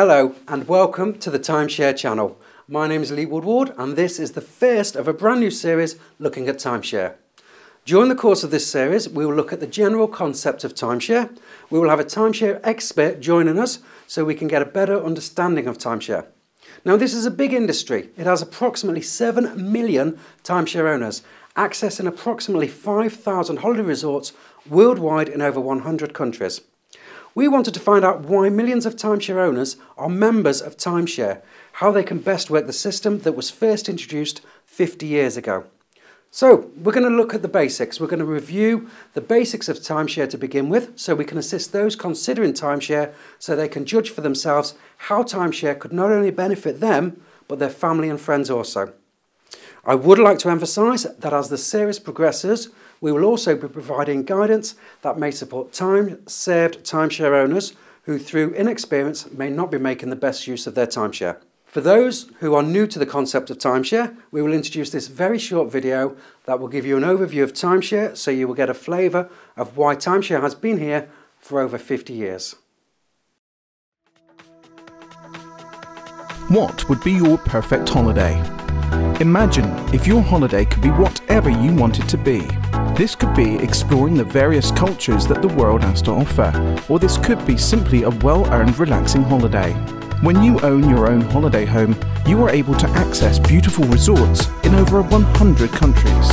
Hello and welcome to the Timeshare channel. My name is Lee Woodward and this is the first of a brand new series looking at timeshare. During the course of this series we will look at the general concept of timeshare. We will have a timeshare expert joining us so we can get a better understanding of timeshare. Now this is a big industry. It has approximately 7 million timeshare owners, accessing approximately 5,000 holiday resorts worldwide in over 100 countries. We wanted to find out why millions of timeshare owners are members of timeshare, how they can best work the system that was first introduced 50 years ago. So we're going to look at the basics. We're going to review the basics of timeshare to begin with, so we can assist those considering timeshare so they can judge for themselves how timeshare could not only benefit them, but their family and friends also. I would like to emphasise that as the series progresses, we will also be providing guidance that may support time-served timeshare owners who through inexperience may not be making the best use of their timeshare. For those who are new to the concept of timeshare, we will introduce this very short video that will give you an overview of timeshare so you will get a flavour of why timeshare has been here for over 50 years. What would be your perfect holiday? Imagine if your holiday could be whatever you want it to be. This could be exploring the various cultures that the world has to offer, or this could be simply a well-earned relaxing holiday. When you own your own holiday home, you are able to access beautiful resorts in over 100 countries.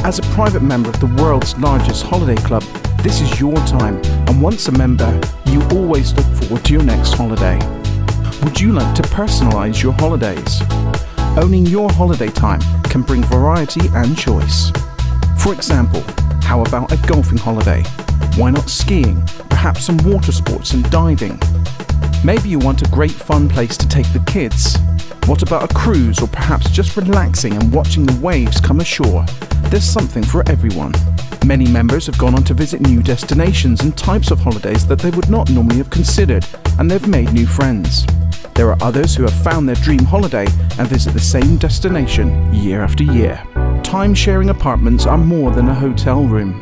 As a private member of the world's largest holiday club, this is your time, and once a member, you always look forward to your next holiday. Would you like to personalize your holidays? Owning your holiday time can bring variety and choice. For example, how about a golfing holiday? Why not skiing? Perhaps some water sports and diving? Maybe you want a great fun place to take the kids. What about a cruise, or perhaps just relaxing and watching the waves come ashore? There's something for everyone. Many members have gone on to visit new destinations and types of holidays that they would not normally have considered, and they've made new friends. There are others who have found their dream holiday and visit the same destination year after year. Time-sharing apartments are more than a hotel room.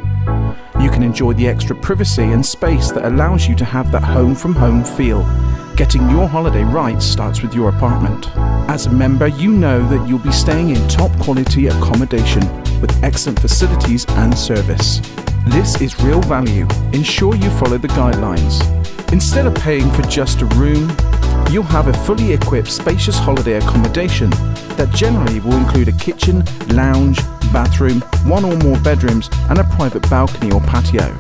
You can enjoy the extra privacy and space that allows you to have that home-from-home feel. Getting your holiday right starts with your apartment. As a member, you know that you'll be staying in top-quality accommodation with excellent facilities and service. This is real value. Ensure you follow the guidelines. Instead of paying for just a room, you'll have a fully equipped, spacious holiday accommodation that generally will include a kitchen, lounge, bathroom, one or more bedrooms, and a private balcony or patio.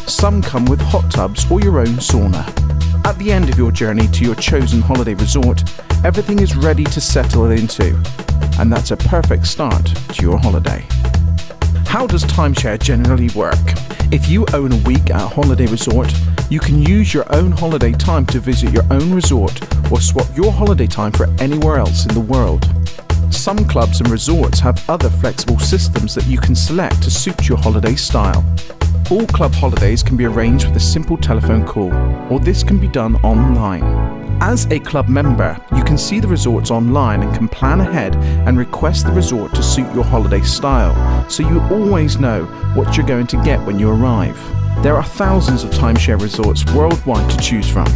Some come with hot tubs or your own sauna. At the end of your journey to your chosen holiday resort, everything is ready to settle into, and that's a perfect start to your holiday. How does timeshare generally work? If you own a week at a holiday resort, you can use your own holiday time to visit your own resort or swap your holiday time for anywhere else in the world. Some clubs and resorts have other flexible systems that you can select to suit your holiday style. All club holidays can be arranged with a simple telephone call, or this can be done online. As a club member, you can see the resorts online and can plan ahead and request the resort to suit your holiday style, so you always know what you're going to get when you arrive. There are thousands of timeshare resorts worldwide to choose from.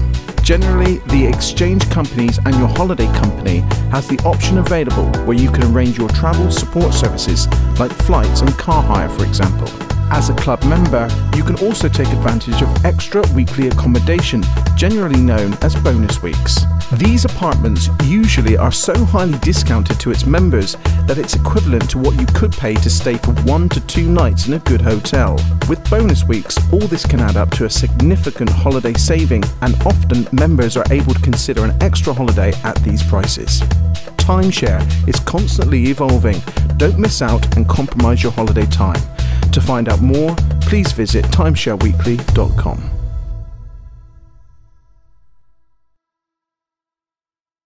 Generally, the exchange companies and your holiday company has the option available where you can arrange your travel support services like flights and car hire, for example. As a club member, you can also take advantage of extra weekly accommodation, generally known as bonus weeks. These apartments usually are so highly discounted to its members that it's equivalent to what you could pay to stay for 1 to 2 nights in a good hotel. With bonus weeks, all this can add up to a significant holiday saving, and often members are able to consider an extra holiday at these prices. Timeshare is constantly evolving. Don't miss out and compromise your holiday time. To find out more, please visit timeshareweekly.com.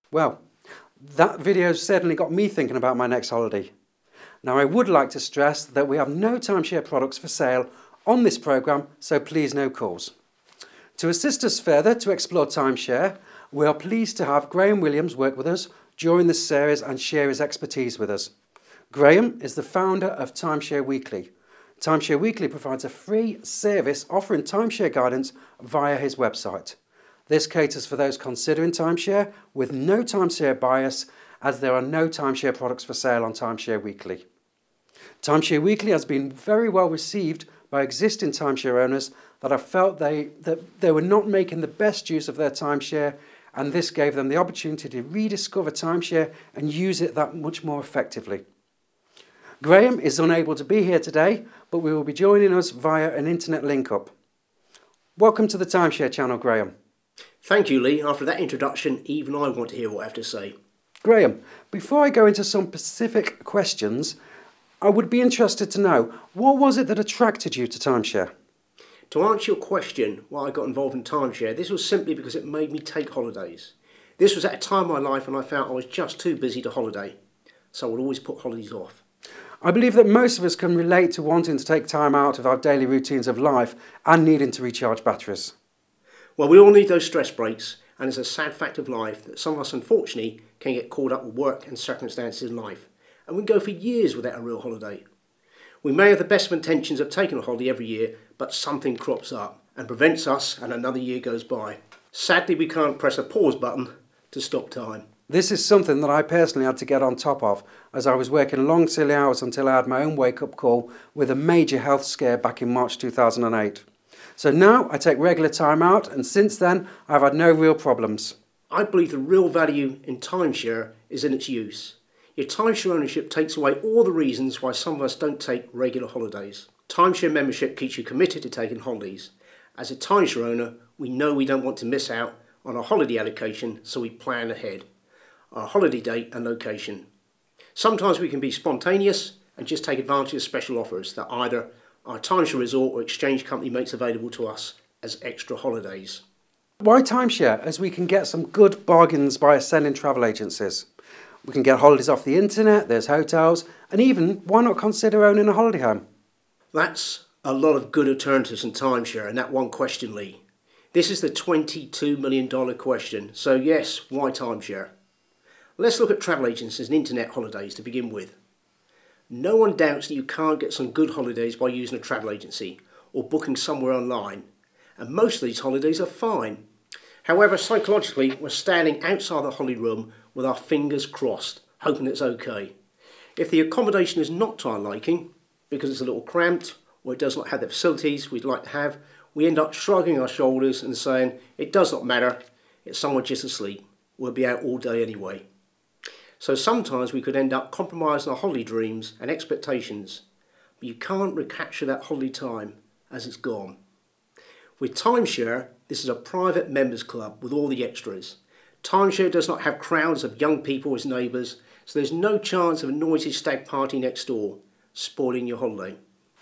Well, that video certainly got me thinking about my next holiday. Now I would like to stress that we have no timeshare products for sale on this programme, so please no calls. To assist us further to explore timeshare, we are pleased to have Graham Williams work with us during this series and share his expertise with us. Graham is the founder of Timeshare Weekly. Timeshare Weekly provides a free service offering timeshare guidance via his website. This caters for those considering timeshare with no timeshare bias, as there are no timeshare products for sale on Timeshare Weekly. Timeshare Weekly has been very well received by existing timeshare owners that have felt that they were not making the best use of their timeshare, and this gave them the opportunity to rediscover timeshare and use it that much more effectively. Graham is unable to be here today, but we will be joining us via an internet link-up. Welcome to the Timeshare channel, Graham. Thank you, Lee. After that introduction, even I want to hear what I have to say. Graham, before I go into some specific questions, I would be interested to know, what was it that attracted you to timeshare? To answer your question, why I got involved in timeshare, this was simply because it made me take holidays. This was at a time in my life when I felt I was just too busy to holiday, so I would always put holidays off. I believe that most of us can relate to wanting to take time out of our daily routines of life and needing to recharge batteries. Well, we all need those stress breaks, and it's a sad fact of life that some of us unfortunately can get caught up with work and circumstances in life, and we can go for years without a real holiday. We may have the best of intentions of taking a holiday every year, but something crops up and prevents us, and another year goes by. Sadly, we can't press a pause button to stop time. This is something that I personally had to get on top of, as I was working long silly hours until I had my own wake-up call with a major health scare back in March 2008. So now I take regular time out, and since then I've had no real problems. I believe the real value in timeshare is in its use. Your timeshare ownership takes away all the reasons why some of us don't take regular holidays. Timeshare membership keeps you committed to taking holidays. As a timeshare owner, we know we don't want to miss out on our holiday allocation, so we plan ahead. Our holiday date and location. Sometimes we can be spontaneous and just take advantage of special offers that either our timeshare resort or exchange company makes available to us as extra holidays. Why timeshare? As we can get some good bargains by sending travel agencies. We can get holidays off the internet, there's hotels, and even, why not consider owning a holiday home? That's a lot of good alternatives in timeshare, and that one question, Lee. This is the $22 million question, so yes, why timeshare? Let's look at travel agencies and internet holidays to begin with. No one doubts that you can't get some good holidays by using a travel agency or booking somewhere online, and most of these holidays are fine. However, psychologically, we're standing outside the holiday room with our fingers crossed, hoping it's okay. If the accommodation is not to our liking, because it's a little cramped or it does not have the facilities we'd like to have, we end up shrugging our shoulders and saying, it does not matter, it's someone just asleep, we'll be out all day anyway. So sometimes we could end up compromising our holiday dreams and expectations, but you can't recapture that holiday time as it's gone. With timeshare, this is a private members club with all the extras. Timeshare does not have crowds of young people as neighbours, so there's no chance of a noisy stag party next door, spoiling your holiday.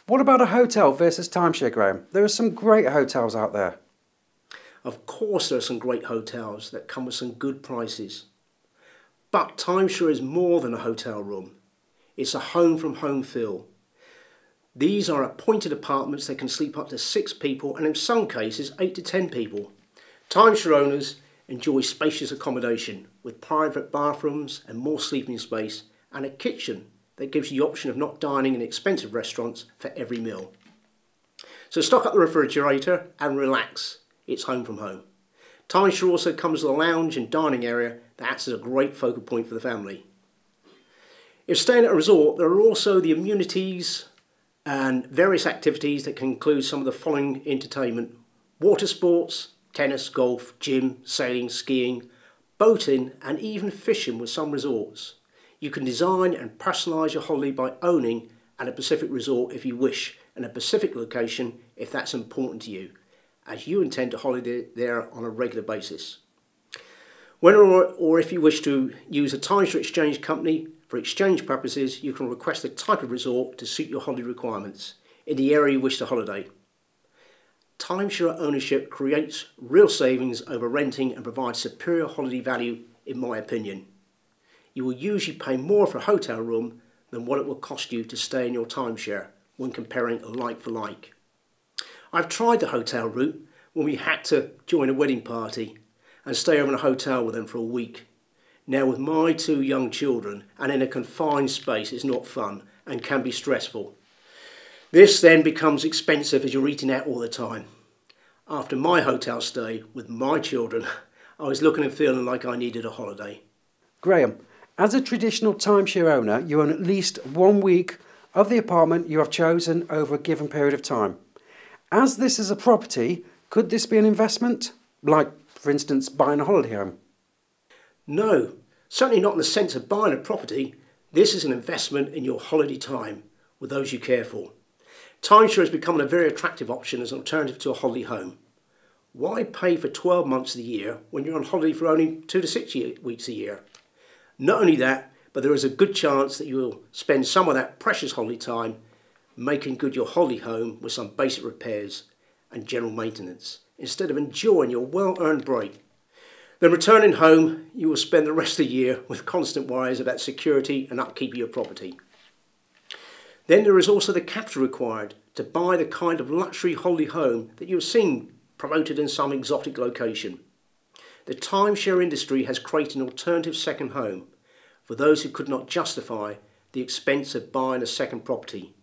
What about a hotel versus timeshare, Graham? There are some great hotels out there. Of course there are some great hotels that come with some good prices. But timeshare is more than a hotel room. It's a home from home feel. These are appointed apartments that can sleep up to 6 people and in some cases 8 to 10 people. Timeshare owners enjoy spacious accommodation with private bathrooms and more sleeping space and a kitchen that gives you the option of not dining in expensive restaurants for every meal. So stock up the refrigerator and relax. It's home from home. Timeshare also comes with a lounge and dining area that acts as a great focal point for the family. If staying at a resort, there are also the amenities and various activities that can include some of the following entertainment: water sports, tennis, golf, gym, sailing, skiing, boating and even fishing with some resorts. You can design and personalise your holiday by owning at a Pacific resort if you wish, and a Pacific location if that's important to you, as you intend to holiday there on a regular basis. When or if you wish to use a timeshare exchange company for exchange purposes, you can request a type of resort to suit your holiday requirements in the area you wish to holiday. Timeshare ownership creates real savings over renting and provides superior holiday value, in my opinion. You will usually pay more for a hotel room than what it will cost you to stay in your timeshare when comparing like for like. I've tried the hotel route when we had to join a wedding party and stay over in a hotel with them for a week. Now with my 2 young children and in a confined space, it's not fun and can be stressful. This then becomes expensive as you're eating out all the time. After my hotel stay with my children, I was looking and feeling like I needed a holiday. Graham, as a traditional timeshare owner, you own at least 1 week of the apartment you have chosen over a given period of time. As this is a property, could this be an investment? Like, for instance, buying a holiday home? No, certainly not in the sense of buying a property. This is an investment in your holiday time with those you care for. Timeshare has become a very attractive option as an alternative to a holiday home. Why pay for 12 months of the year when you're on holiday for only 2 to 6 weeks a year? Not only that, but there is a good chance that you will spend some of that precious holiday time making good your holiday home with some basic repairs and general maintenance, instead of enjoying your well-earned break. Then returning home, you will spend the rest of the year with constant worries about security and upkeep of your property. Then there is also the capital required to buy the kind of luxury holiday home that you have seen promoted in some exotic location. The timeshare industry has created an alternative second home for those who could not justify the expense of buying a second property.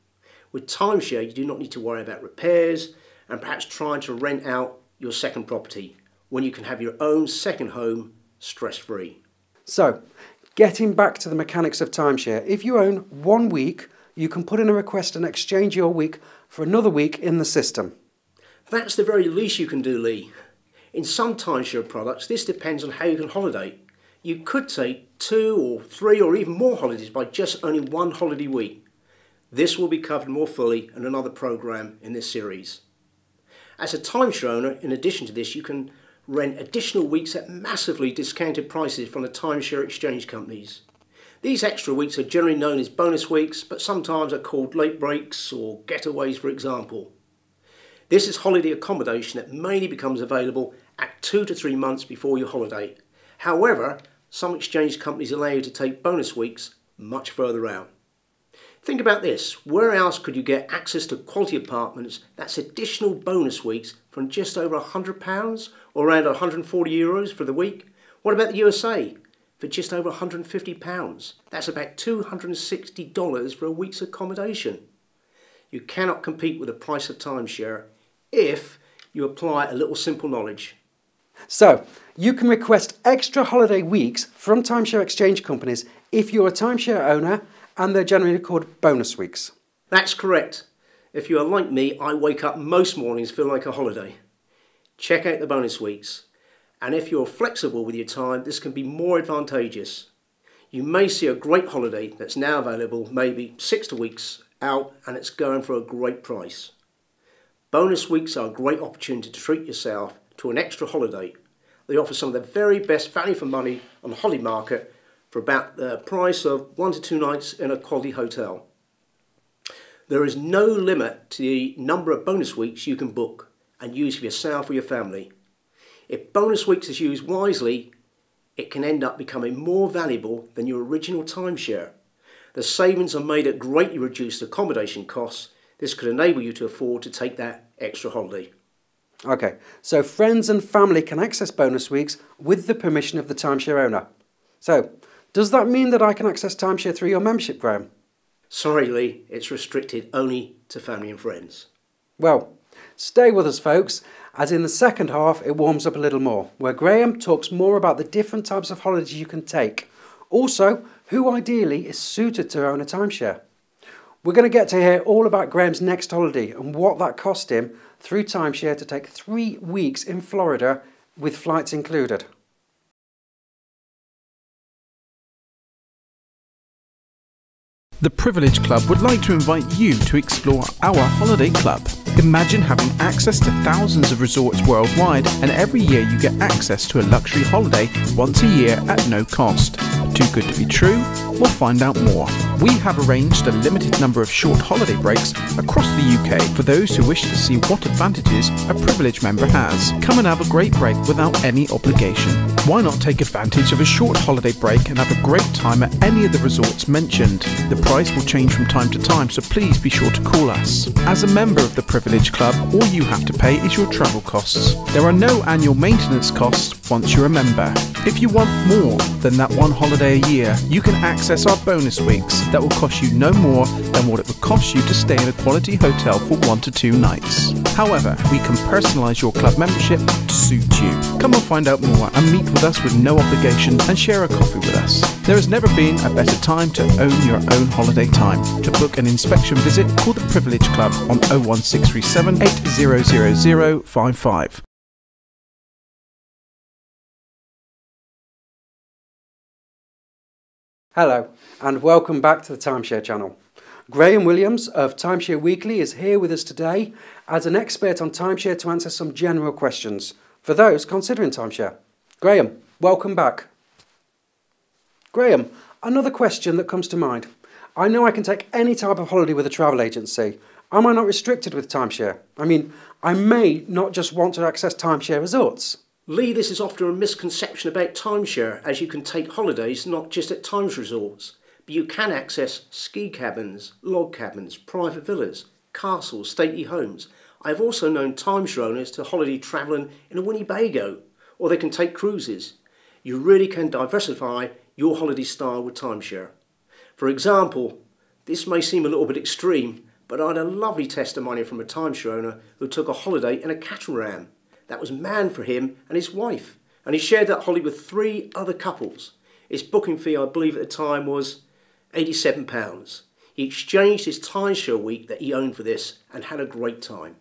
With timeshare, you do not need to worry about repairs and perhaps trying to rent out your second property when you can have your own second home stress-free. So, getting back to the mechanics of timeshare, if you own 1 week, you can put in a request and exchange your week for another week in the system. That's the very least you can do, Lee. In some timeshare products, this depends on how you can holiday. You could take 2 or 3 or even more holidays by just only 1 holiday week. This will be covered more fully in another program in this series. As a timeshare owner, in addition to this, you can rent additional weeks at massively discounted prices from the timeshare exchange companies. These extra weeks are generally known as bonus weeks, but sometimes are called late breaks or getaways, for example. This is holiday accommodation that mainly becomes available at 2 to 3 months before your holiday. However, some exchange companies allow you to take bonus weeks much further out. Think about this, where else could you get access to quality apartments that's additional bonus weeks from just over £100 or around €140 for the week? What about the USA? For just over £150. That's about $260 for a week's accommodation. You cannot compete with the price of timeshare if you apply a little simple knowledge. So, you can request extra holiday weeks from timeshare exchange companies if you're a timeshare owner, and they're generally called bonus weeks. That's correct. If you are like me, I wake up most mornings feeling like a holiday. Check out the bonus weeks. And if you're flexible with your time, this can be more advantageous. You may see a great holiday that's now available maybe 6 weeks out and it's going for a great price. Bonus weeks are a great opportunity to treat yourself to an extra holiday. They offer some of the very best value for money on the holiday market for about the price of 1 to 2 nights in a quality hotel. There is no limit to the number of bonus weeks you can book and use for yourself or your family. If bonus weeks is used wisely, it can end up becoming more valuable than your original timeshare. The savings are made at greatly reduced accommodation costs. This could enable you to afford to take that extra holiday. Okay, so friends and family can access bonus weeks with the permission of the timeshare owner. So, does that mean that I can access timeshare through your membership, Graham? Sorry, Lee, it's restricted only to family and friends. Well, stay with us, folks, as in the second half it warms up a little more, where Graham talks more about the different types of holidays you can take. Also, who ideally is suited to own a timeshare. We're going to get to hear all about Graham's next holiday and what that cost him through timeshare to take 3 weeks in Florida with flights included. The Privilege Club would like to invite you to explore our holiday club. Imagine having access to thousands of resorts worldwide, and every year you get access to a luxury holiday once a year at no cost. Too good to be true? We'll find out more. We have arranged a limited number of short holiday breaks across the UK for those who wish to see what advantages a Privilege member has. Come and have a great break without any obligation. Why not take advantage of a short holiday break and have a great time at any of the resorts mentioned? The price will change from time to time, so please be sure to call us. As a member of the Privilege Club, all you have to pay is your travel costs. There are no annual maintenance costs once you're a member. If you want more than that one holiday a year, you can access our bonus weeks that will cost you no more than what it would cost you to stay in a quality hotel for 1 to 2 nights. However, we can personalise your club membership to suit you. Come and find out more and meet with us with no obligation and share a coffee with us. There has never been a better time to own your own holiday time. To book an inspection visit, call the Privilege Club on 01637 800055. Hello and welcome back to the Timeshare channel. Graham Williams of Timeshare Weekly is here with us today as an expert on timeshare to answer some general questions for those considering timeshare. Graham, welcome back. Graham, another question that comes to mind. I know I can take any type of holiday with a travel agency. Am I not restricted with timeshare? I mean, I may not just want to access timeshare resorts. Lee, this is often a misconception about timeshare, as you can take holidays not just at times resorts, but you can access ski cabins, log cabins, private villas, castles, stately homes. I have also known timeshare owners to holiday travelling in a Winnebago, or they can take cruises. You really can diversify your holiday style with timeshare. For example, this may seem a little bit extreme, but I had a lovely testimony from a timeshare owner who took a holiday in a catamaran. That was manned for him and his wife, and he shared that holiday with 3 other couples. His booking fee, I believe at the time, was £87. He exchanged his timeshare week that he owned for this and had a great time.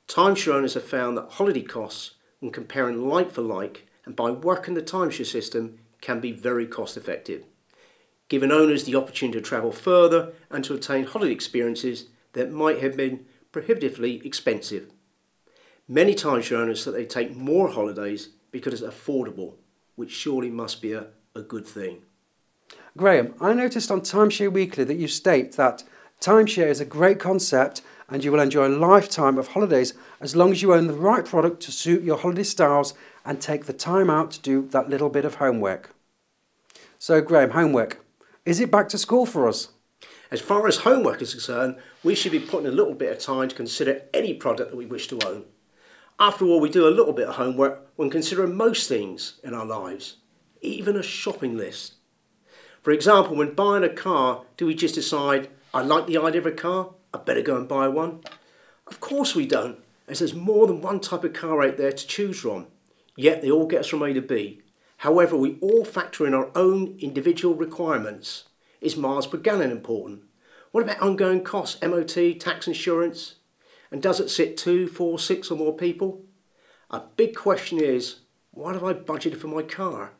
Timeshare owners have found that holiday costs, when comparing like for like and by working the timeshare system, can be very cost effective, giving owners the opportunity to travel further and to obtain holiday experiences that might have been prohibitively expensive. Many timeshare owners say they take more holidays because it's affordable, which surely must be a good thing. Graham, I noticed on Timeshare Weekly that you state that timeshare is a great concept and you will enjoy a lifetime of holidays as long as you own the right product to suit your holiday styles and take the time out to do that little bit of homework. So Graham, homework. Is it back to school for us? As far as homework is concerned, we should be putting a little bit of time to consider any product that we wish to own. After all, we do a little bit of homework when considering most things in our lives, even a shopping list. For example, when buying a car, do we just decide, I like the idea of a car, I better go and buy one? Of course we don't, as there's more than one type of car out there to choose from, yet they all get us from A to B. However, we all factor in our own individual requirements. Is miles per gallon important? What about ongoing costs, MOT, tax, insurance? And does it sit 2, 4, 6 or more people? A big question is, what have I budgeted for my car?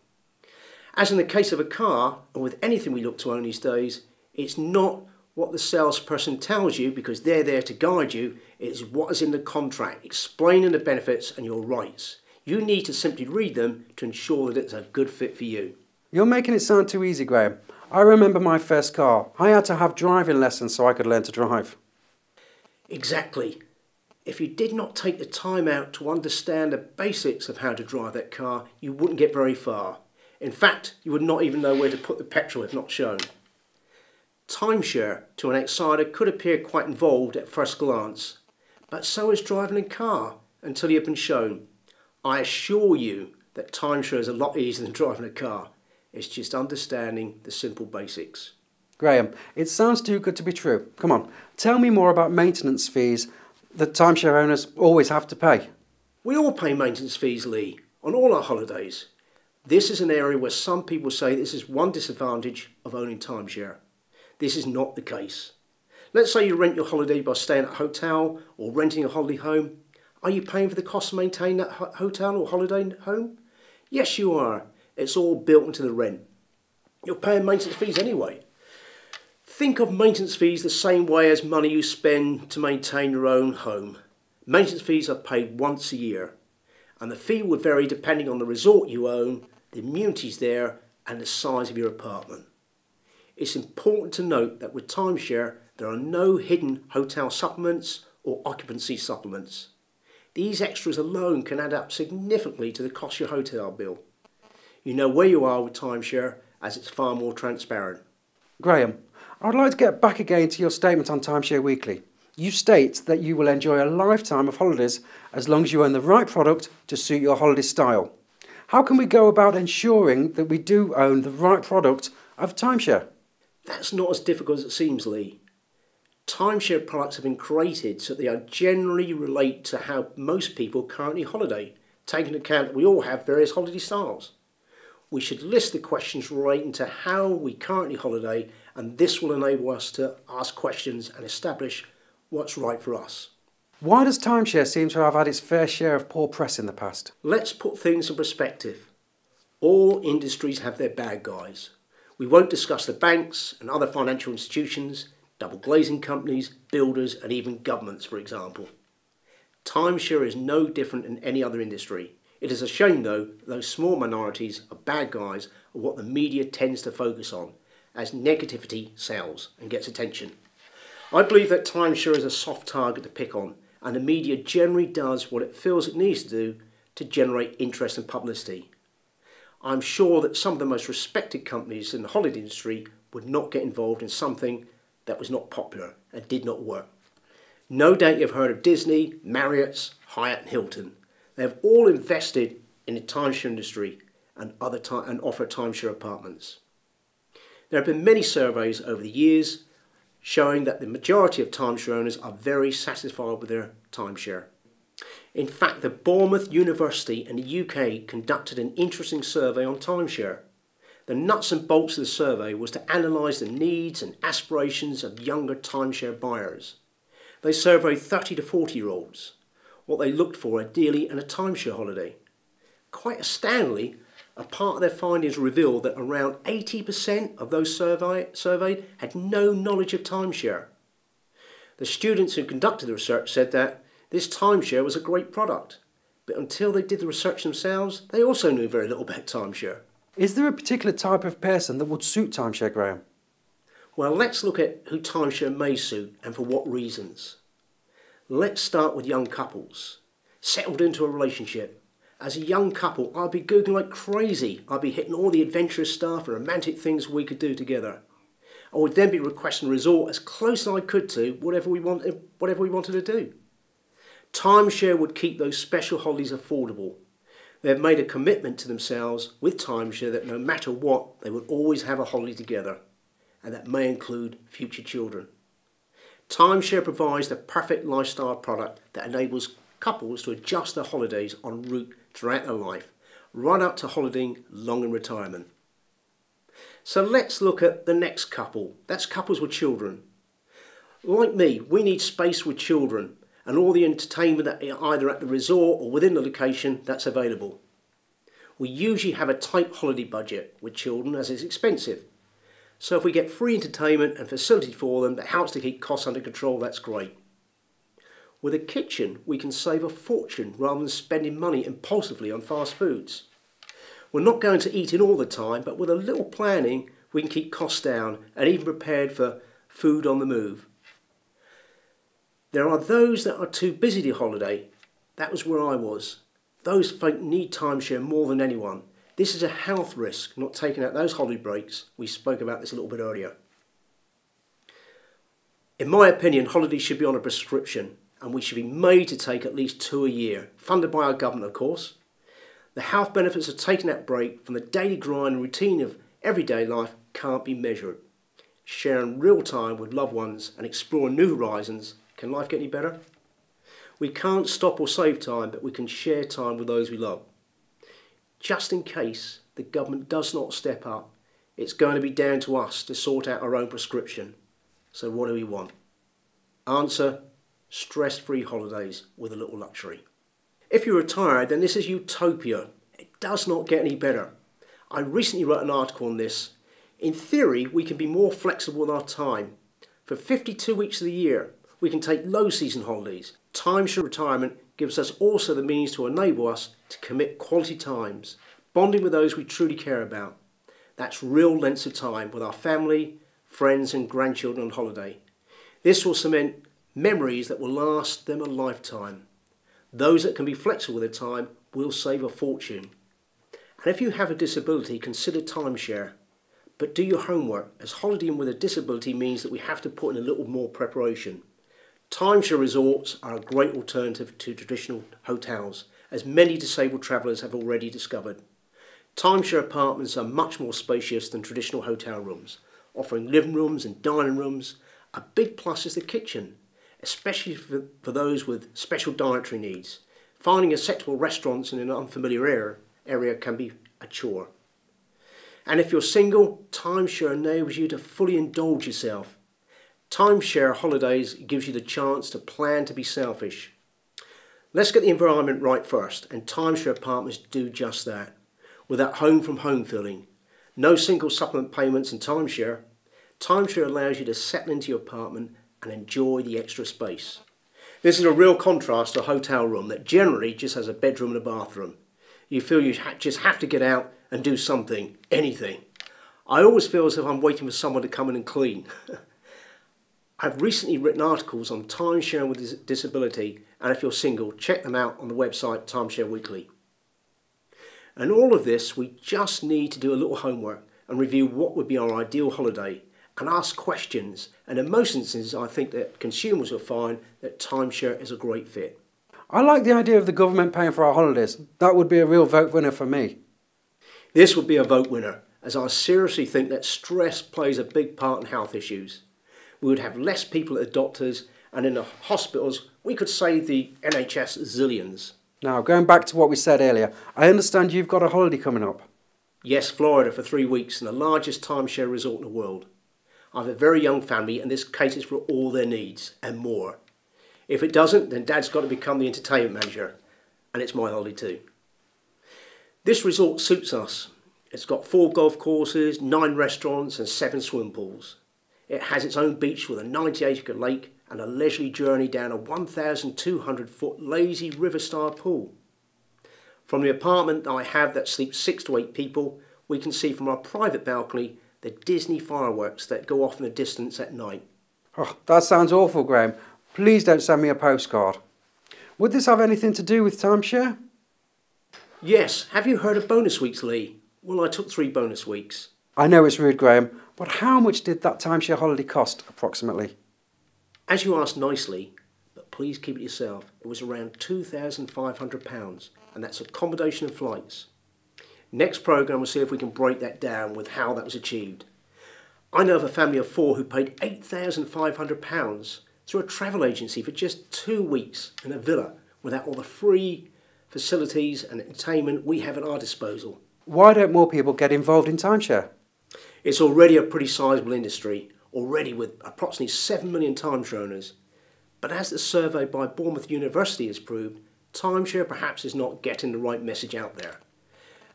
As in the case of a car, or with anything we look to own these days, it's not what the salesperson tells you because they're there to guide you. It's what is in the contract, explaining the benefits and your rights. You need to simply read them to ensure that it's a good fit for you. You're making it sound too easy, Graham. I remember my first car. I had to have driving lessons so I could learn to drive. Exactly. If you did not take the time out to understand the basics of how to drive that car, you wouldn't get very far. In fact, you would not even know where to put the petrol if not shown. Timeshare to an outsider could appear quite involved at first glance, but so is driving a car until you have been shown. I assure you that timeshare is a lot easier than driving a car. It's just understanding the simple basics. Graham, it sounds too good to be true. Come on, tell me more about maintenance fees that timeshare owners always have to pay. We all pay maintenance fees, Lee, on all our holidays. This is an area where some people say this is one disadvantage of owning timeshare. This is not the case. Let's say you rent your holiday by staying at a hotel or renting a holiday home. Are you paying for the cost to maintain that hotel or holiday home? Yes, you are. It's all built into the rent. You're paying maintenance fees anyway. Think of maintenance fees the same way as money you spend to maintain your own home. Maintenance fees are paid once a year, and the fee would vary depending on the resort you own, the amenities there, and the size of your apartment. It's important to note that with timeshare, there are no hidden hotel supplements or occupancy supplements. These extras alone can add up significantly to the cost of your hotel bill. You know where you are with timeshare, as it's far more transparent. Graham, I would like to get back again to your statement on Timeshare Weekly. You state that you will enjoy a lifetime of holidays as long as you own the right product to suit your holiday style. How can we go about ensuring that we do own the right product of timeshare? That's not as difficult as it seems, Lee. Timeshare products have been created so that they generally relate to how most people currently holiday, taking into account that we all have various holiday styles. We should list the questions relating to how we currently holiday, and this will enable us to ask questions and establish what's right for us. Why does timeshare seem to have had its fair share of poor press in the past? Let's put things in perspective. All industries have their bad guys. We won't discuss the banks and other financial institutions, double glazing companies, builders and even governments, for example. Timeshare is no different than any other industry. It is a shame though that those small minorities of bad guys are what the media tends to focus on, as negativity sells and gets attention. I believe that timeshare is a soft target to pick on, and the media generally does what it feels it needs to do to generate interest and publicity. I'm sure that some of the most respected companies in the holiday industry would not get involved in something that was not popular and did not work. No doubt you've heard of Disney, Marriott's, Hyatt and Hilton. They have all invested in the timeshare industry and offer timeshare apartments. There have been many surveys over the years showing that the majority of timeshare owners are very satisfied with their timeshare. In fact, the Bournemouth University in the UK conducted an interesting survey on timeshare. The nuts and bolts of the survey was to analyse the needs and aspirations of younger timeshare buyers. They surveyed 30 to 40-year-olds, what they looked for ideally in a timeshare holiday. Quite astoundingly, a part of their findings revealed that around 80% of those surveyed had no knowledge of timeshare. The students who conducted the research said that this timeshare was a great product, but until they did the research themselves, they also knew very little about timeshare. Is there a particular type of person that would suit timeshare, Graham? Well, let's look at who timeshare may suit and for what reasons. Let's start with young couples, settled into a relationship. As a young couple, I'd be Googling like crazy. I'd be hitting all the adventurous stuff and romantic things we could do together. I would then be requesting a resort as close as I could to whatever we wanted to do. Timeshare would keep those special holidays affordable. They have made a commitment to themselves with timeshare that no matter what, they would always have a holiday together, and that may include future children. Timeshare provides the perfect lifestyle product that enables couples to adjust their holidays en route throughout their life, right up to holidaying long in retirement. So let's look at the next couple. That's couples with children. Like me, we need space with children and all the entertainment that either at the resort or within the location that's available. We usually have a tight holiday budget with children as it's expensive. So if we get free entertainment and facility for them that helps to keep costs under control, that's great. With a kitchen, we can save a fortune rather than spending money impulsively on fast foods. We're not going to eat in all the time, but with a little planning, we can keep costs down and even prepared for food on the move. There are those that are too busy to holiday. That was where I was. Those folk need timeshare more than anyone. This is a health risk, not taking out those holiday breaks. We spoke about this a little bit earlier. In my opinion, holidays should be on a prescription, and we should be made to take at least 2 a year, funded by our government of course. The health benefits of taking that break from the daily grind and routine of everyday life can't be measured. Sharing real time with loved ones and exploring new horizons, can life get any better? We can't stop or save time, but we can share time with those we love. Just in case the government does not step up, it's going to be down to us to sort out our own prescription. So what do we want? Answer: stress-free holidays with a little luxury. If you're retired, then this is utopia. It does not get any better. I recently wrote an article on this. In theory, we can be more flexible with our time. For 52 weeks of the year, we can take low season holidays. Timeshare retirement gives us also the means to enable us to commit quality times, bonding with those we truly care about. That's real lengths of time with our family, friends and grandchildren on holiday. This will cement memories that will last them a lifetime. Those that can be flexible with their time will save a fortune. And if you have a disability, consider timeshare. But do your homework, as holidaying with a disability means that we have to put in a little more preparation. Timeshare resorts are a great alternative to traditional hotels, as many disabled travellers have already discovered. Timeshare apartments are much more spacious than traditional hotel rooms, offering living rooms and dining rooms. A big plus is the kitchen, especially for those with special dietary needs. Finding acceptable restaurants in an unfamiliar area can be a chore. And if you're single, timeshare enables you to fully indulge yourself. Timeshare holidays gives you the chance to plan to be selfish. Let's get the environment right first, and timeshare apartments do just that. With that home from home feeling, no single supplement payments in timeshare, timeshare allows you to settle into your apartment and enjoy the extra space. This is a real contrast to a hotel room that generally just has a bedroom and a bathroom. You feel you just have to get out and do something, anything. I always feel as if I'm waiting for someone to come in and clean. I've recently written articles on timeshare with disability, and if you're single, check them out on the website Timeshare Weekly. And all of this, we just need to do a little homework and review what would be our ideal holiday and ask questions. And in most instances, I think that consumers will find that timeshare is a great fit. I like the idea of the government paying for our holidays. That would be a real vote winner for me. This would be a vote winner, as I seriously think that stress plays a big part in health issues. We would have less people at the doctors, and in the hospitals, we could save the NHS zillions. Now, going back to what we said earlier, I understand you've got a holiday coming up. Yes, Florida for 3 weeks in the largest timeshare resort in the world. I have a very young family, and this caters for all their needs and more. If it doesn't, then Dad's got to become the entertainment manager, and it's my holiday too. This resort suits us. It's got 4 golf courses, 9 restaurants and 7 swimming pools. It has its own beach with a 98-acre lake and a leisurely journey down a 1,200-foot lazy river-style pool. From the apartment I have that sleeps 6 to 8 people, we can see from our private balcony the Disney fireworks that go off in the distance at night. Oh, that sounds awful, Graham. Please don't send me a postcard. Would this have anything to do with timeshare? Yes, have you heard of bonus weeks, Lee? Well, I took 3 bonus weeks. I know it's rude, Graham, but how much did that timeshare holiday cost, approximately? As you asked nicely, but please keep it yourself, it was around £2,500, and that's accommodation and flights. Next programme we'll see if we can break that down with how that was achieved. I know of a family of 4 who paid £8,500 through a travel agency for just 2 weeks in a villa without all the free facilities and entertainment we have at our disposal. Why don't more people get involved in timeshare? It's already a pretty sizable industry, already with approximately 7 million timeshare owners. But as the survey by Bournemouth University has proved, timeshare perhaps is not getting the right message out there,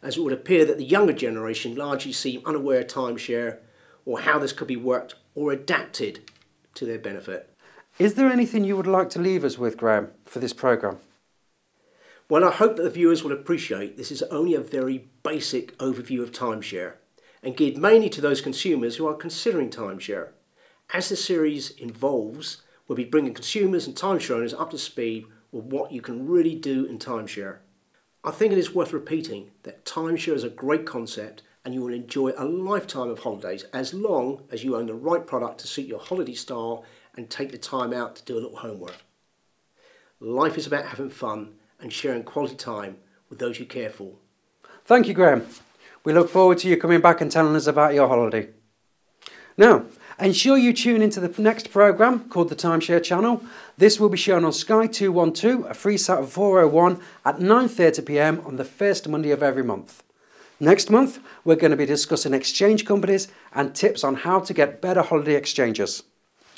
as it would appear that the younger generation largely seem unaware of timeshare or how this could be worked or adapted to their benefit. Is there anything you would like to leave us with, Graham, for this programme? Well, I hope that the viewers will appreciate this is only a very basic overview of timeshare and geared mainly to those consumers who are considering timeshare. As the series evolves, we'll be bringing consumers and timeshare owners up to speed with what you can really do in timeshare. I think it is worth repeating that timeshare is a great concept and you will enjoy a lifetime of holidays as long as you own the right product to suit your holiday style and take the time out to do a little homework. Life is about having fun and sharing quality time with those you care for. Thank you, Graham. We look forward to you coming back and telling us about your holiday. Now, ensure you tune into the next programme called the Timeshare Channel. This will be shown on Sky 212, a free sat of 401 at 9:30 p.m. on the first Monday of every month. Next month, we're going to be discussing exchange companies and tips on how to get better holiday exchanges.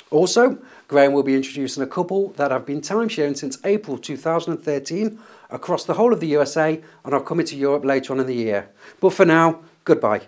Also, Graham will be introducing a couple that have been timesharing since April 2013 across the whole of the USA and are coming to Europe later on in the year. But for now, goodbye.